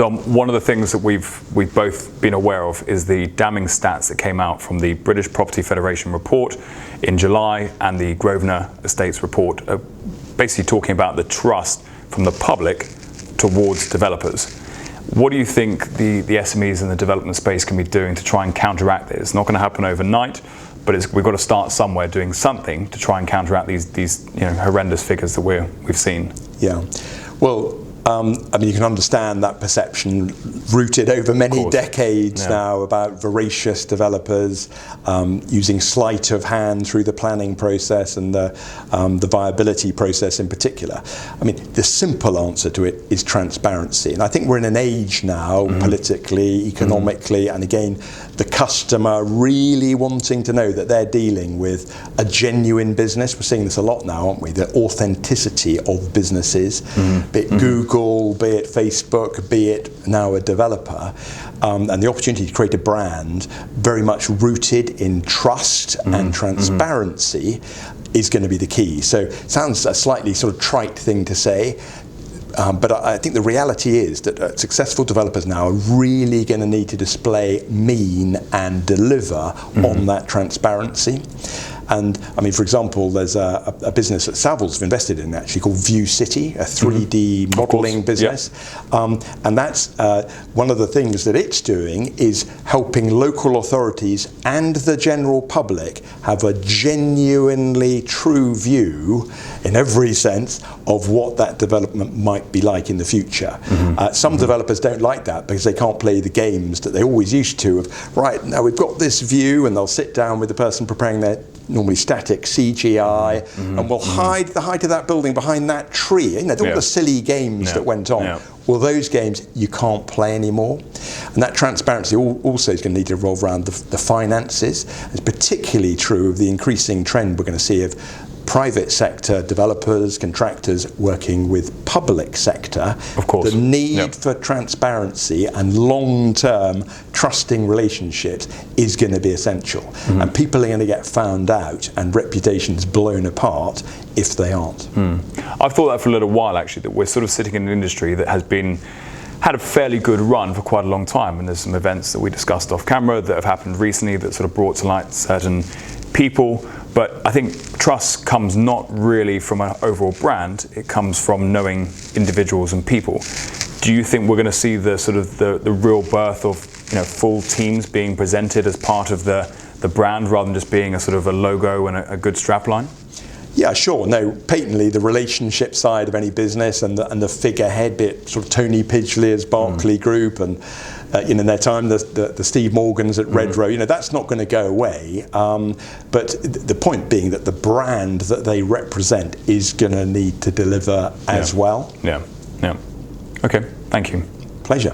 Dom, one of the things that we've both been aware of is the damning stats that came out from the British Property Federation report in July and the Grosvenor Estates report, basically talking about the trust from the public towards developers. What do you think the SMEs in the development space can be doing to try and counteract this? It's not going to happen overnight, but we've got to start somewhere doing something to try and counteract these horrendous figures that we've seen. Yeah, well, you can understand that perception rooted over many decades now about voracious developers using sleight of hand through the planning process and the viability process in particular. The simple answer to it is transparency. And I think we're in an age now, politically, economically, and again, the customer really wanting to know that they're dealing with a genuine business. We're seeing this a lot now, aren't we? The authenticity of businesses, be it Google, be it Facebook, be it now a developer, and the opportunity to create a brand very much rooted in trust and transparency is going to be the key. So it sounds a slightly sort of trite thing to say, but I think the reality is that successful developers now are really going to need to display, mean and deliver on that transparency. And for example, there's a business that Savills have invested in actually called View City, a 3D modelling business. And that's one of the things that it's doing is helping local authorities and the general public have a genuinely true view in every sense of what that development might be like in the future. Some developers don't like that because they can't play the games that they always used to of, right, now we've got this view, and they'll sit down with the person preparing their normally static CGI, and we'll hide the height of that building behind that tree. All the silly games that went on. Well, those games you can't play anymore. And that transparency also is going to need to revolve around the finances. It's particularly true of the increasing trend we're going to see of private sector developers, contractors working with public sector. Of course. The need for transparency and long-term trusting relationships is going to be essential. And people are going to get found out and reputations blown apart if they aren't. I've thought that for a little while actually, that we're sort of sitting in an industry that has had a fairly good run for quite a long time, and there's some events that we discussed off camera that have happened recently that sort of brought to light certain people. But I think trust comes not really from an overall brand, it comes from knowing individuals and people. Do you think we're going to see the sort of the real birth of full teams being presented as part of the brand rather than just being a sort of a logo and a good strapline? Yeah, sure. No, patently the relationship side of any business and the figurehead, be it sort of Tony Pidgley's Barclay Group and in their time the Steve Morgans at Redrow, that's not going to go away. But the point being that the brand that they represent is going to need to deliver as well. Yeah. Okay. Thank you. Pleasure.